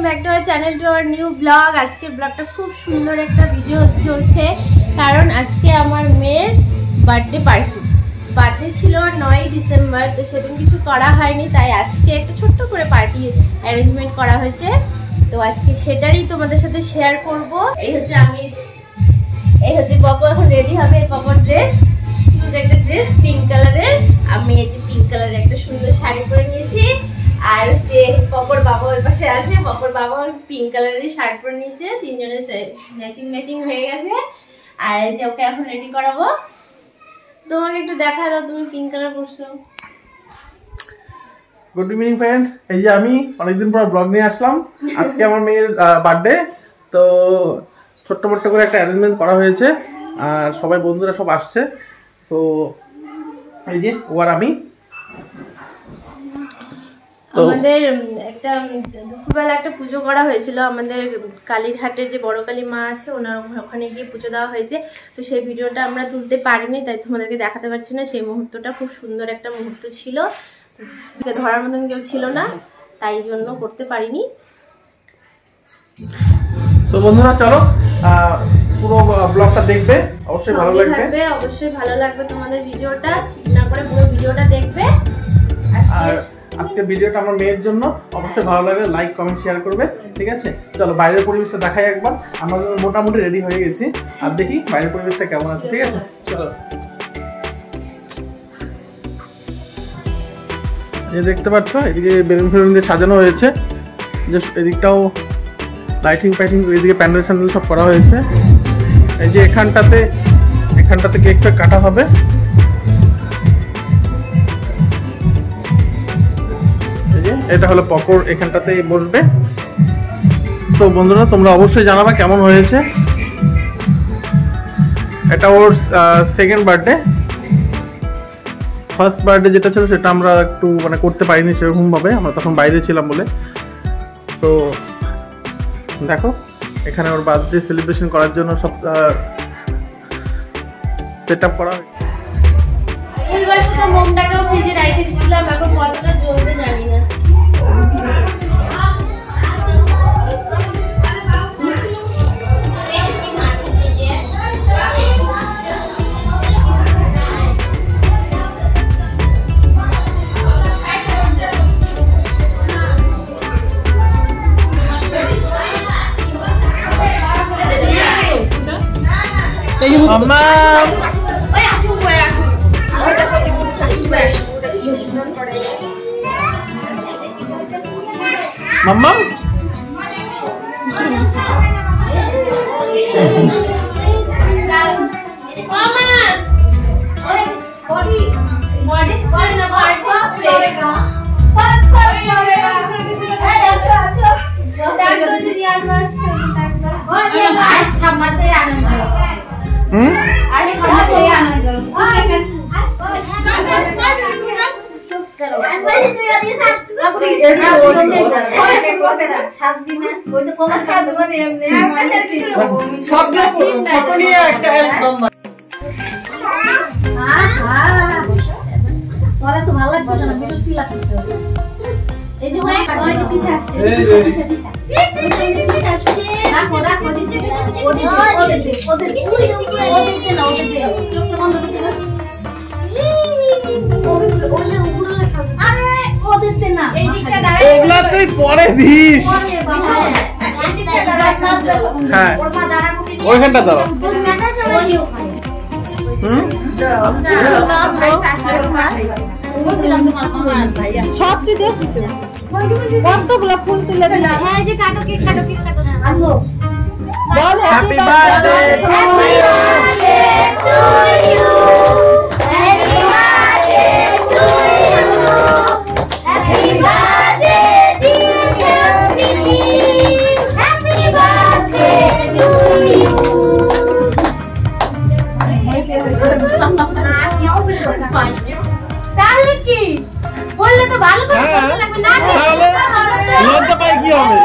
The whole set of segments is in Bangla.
Back to our channel to our new blog. আজকের ব্লগটা খুব সুন্দর একটা ভিডিও চলছে, কারণ আজকে আমার মেয়ের বার্থডে ছিল 9 ডিসেম্বর। তো সেদিন কিছু করা হয়নি, তাই আজকে একটা ছোট্ট করে পার্টি অ্যারেঞ্জমেন্ট করা হয়েছে। তো আজকে সেটারই তোমাদের সাথে শেয়ার করব। এই হচ্ছে পপো এখন রেডি হবে। পপোর ড্রেস, একটা ড্রেস পিঙ্ক কালারের। আমি এই যে পিঙ্ক কালারের একটা সুন্দর শাড়ি পরে নিয়েছি। আর হচ্ছে পপোর বাবা ওর পাশে আছে, পপোর বাবা পিঙ্ক কালারের শার্ট পরে নিয়েছে। তিনজনের ম্যাচিং হয়ে গেছে। আর এই যে ওকে এখন রেডি করাবো। তোমাকে একটু দেখা দাও, তুমি পিঙ্ক কালার পরছো। গুড ইভিনিং ফ্রেন্ড, এই যে আমি অনেকদিন পর ব্লগ নিয়ে আসলাম। আজকে আমার মেয়ের বার্থডে, তো ছোট্ট মোট্ট করে একটা অ্যারেঞ্জমেন্ট করা হয়েছে আর সবাই বন্ধুরা সব আসছে। তো এই যে ও আর আমি, আমাদের একটা দুপুরবেলা একটা পুজো করা হয়েছিল। আমাদের কালীরহাটের যে বড় কালী মা আছে, ওনার ওখানে গিয়ে পুজো দেওয়া হয়েছে। তো সেই ভিডিওটা আমরা তুলতে পারিনি, তাই তোমাদেরকে দেখাতে পারছি না। সেই মুহূর্তটা খুব সুন্দর একটা মুহূর্ত ছিল, ধরার মতন কেউ ছিল না, তাই জন্য করতে পারিনি। তো বন্ধুরা চলো পুরো ব্লগটা দেখবে, অবশ্যই ভালো লাগবে। অবশ্যই ভালো লাগবে তোমাদের ভিডিওটা, স্কিপ না করে পুরো ভিডিওটা দেখবে। আর আজকে ভিডিওটা আমার মেয়ের জন্য, অবশ্যই ভালো লাগবে, লাইক কমেন্ট শেয়ার করবে, ঠিক আছে? চলো বাইরের পরিবেশটা দেখাই একবার। আমরা মোটামুটি রেডি হয়ে গেছি, আর দেখি বাইরের পরিবেশটা কেমন আছে, ঠিক আছে? চলো। এই দেখতে পাচ্ছ, এদিকে বেলুন ফেলুন দিয়ে সাজানো হয়েছে, এদিকটাও লাইটিং ফাইটিং, এদিকে প্যান্ডেল স্যান্ডেল সব করা হয়েছে। এই যে এখানটাতে কেক ফেক কাটা হবে। এটা হলো পকোর, এখানটাতেই বসবে। তো বন্ধুরা তোমরা অবশ্যই জানাবা কেমন হয়েছে। এটা ওর সেকেন্ড বার্থডে। ফার্স্ট বার্থডে যেটা ছিল সেটা আমরা একটু মানে করতে পারিনি সেরকম ভাবে, আমরা তখন বাইরে ছিলাম বলে। তো দেখো এখানে ওর বার্থডে সেলিব্রেশন করার জন্য সব সেট আপ করা হয়েছে। মোমটাকেও ফ্রিজে রেখে দিয়েছিলাম, এখন কতটা জ্বলবে জানি না। মাম্মা ওগুলা তুই পরে দিস। হ্যাঁ ওইখানটা দাও। সবচেয়ে কতগুলো ফুল তুলে দিলাম। হ্যাঁ যে কাটো কেক কাটো। বল হ্যাপি বার্থডে টু ইউ। তাহলে কি বললে তো ভালো করে লাগবে না, লজ্জা পাই কি হবে?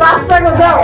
বাচ্চাকে দাও।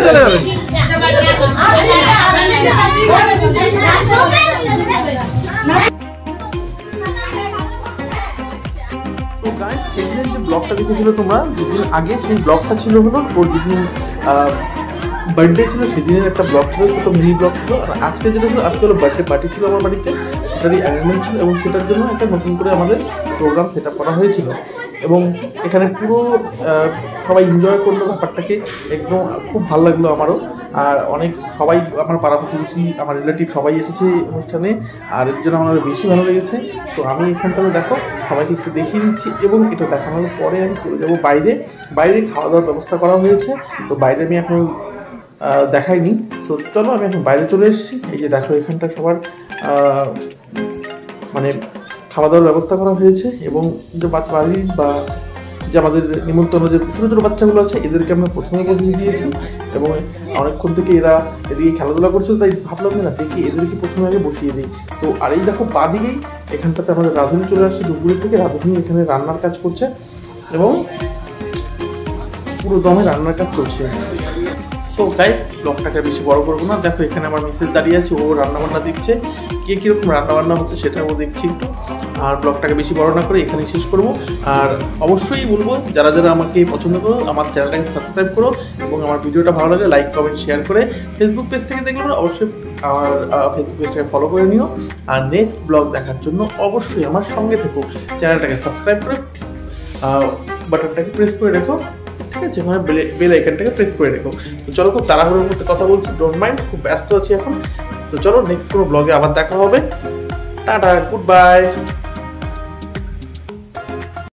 চলে যাবে। তো গাইস সেদিনের যে ব্লগটা দেখেছিল তোমরা দুদিন আগে, সেই ব্লগটা ছিল হলো ওর যেদিন বার্থডে ছিল সেদিনের একটা ব্লগ ছিল, ছোটো মিনি ব্লগ ছিল। আর আজকে যেটা ছিল, আজকে হলো বার্থডে পার্টি ছিল আমার বাড়িতে, সেটারই অ্যারেঞ্জমেন্ট ছিল এবং সেটার জন্য একটা নতুন করে আমাদের প্রোগ্রাম সেট আপ করা হয়েছিল। এবং এখানে পুরো সবাই এনজয় করলো ব্যাপারটাকে, একদম খুব ভালো লাগলো আমারও। আর অনেক সবাই আমার পাড়া প্রতিবেশী, আমার রিলেটিভ সবাই এসেছে অনুষ্ঠানে, আর এর জন্য আমার বেশি ভালো লেগেছে। তো আমি এখানটাতে দেখো সবাইকে একটু দেখিয়ে দিচ্ছি, এবং এটা দেখানোর পরে আমি চলে যাবো বাইরে। বাইরে খাওয়া দাওয়ার ব্যবস্থা করা হয়েছে, তো বাইরে আমি এখন দেখাইনি। তো চলো আমি এখন বাইরে চলে এসেছি। এই যে দেখো এখানটা সবার মানে খাওয়া দাওয়ার ব্যবস্থা করা হয়েছে, এবং যে বাড়ি বা যে আমাদের নিমন্ত্রণ যে ছোটো ছোটো বাচ্চাগুলো আছে এদেরকে আমরা প্রথমে বসিয়ে দিয়েছি, এবং অনেকক্ষণ থেকে এরা এদিকে খেলাধুলা করছিল, তাই ভাবলাম না দেখি এদেরকে প্রথমে আগে বসিয়ে দিই। তো আর এই দেখো পা দিকেই এখানটাতে আমাদের রাঁধুনি চলে আসছে দুপুরের থেকে। রাঁধুনি এখানে রান্নার কাজ করছে এবং পুরো দমে রান্নার কাজ চলছে। সো গাইস ব্লগটাকে বেশি বড় করবো না, দেখো এখানে আমার মিসেস দাঁড়িয়ে আছে, ও রান্নাবান্না দেখছে, কে কীরকম রান্নাবান্না হচ্ছে সেটাও দেখছি একটু। আর ব্লগটাকে বেশি বড় না করে এখানেই শেষ করবো। আর অবশ্যই বলবো যারা যারা আমাকে পছন্দ করো আমার চ্যানেলটাকে সাবস্ক্রাইব করো, এবং আমার ভিডিওটা ভালো লাগে লাইক কমেন্ট শেয়ার করে, ফেসবুক পেজ থেকে দেখলে অবশ্যই আমার ফেসবুক পেজটাকে ফলো করে নিও। আর নেক্সট ব্লগ দেখার জন্য অবশ্যই আমার সঙ্গে থেকো, চ্যানেলটাকে সাবস্ক্রাইব করে বাটনটাকে প্রেস করে রেখো, ঠিক আছে, মানে বেল আইকনটাকে প্রেস করে রেখো। তো চলো খুব তাড়াহুড়োর মধ্যে কথা বলছি, ডোন্ট মাইন্ড, খুব ব্যস্ত আছি এখন। তো চলো নেক্সট কোনো ব্লগে আবার দেখা হবে। Tata, good bye.